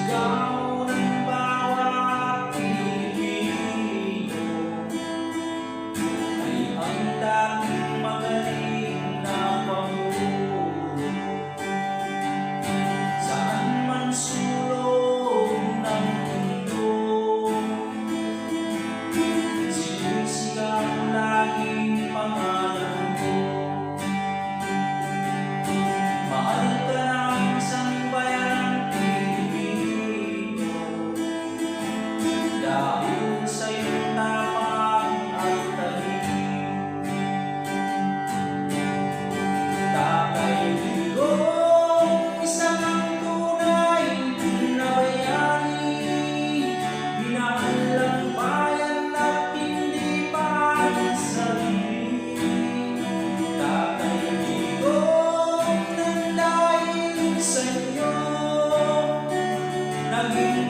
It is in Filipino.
Sigaw ng bawat Pilipino ay handang magaling na Pangulo. Saan man sulok ng mundo, sinisigaw laging pangalan mo. Mahal ka ng sambayanang Pilipino, dahil sa iyong tapang at talim. Tatay Digong, isa kang tunay na bayani, minahal ang bayan at hindi pa ang sarili. Tatay Digong, nang dahil sa inyo, naging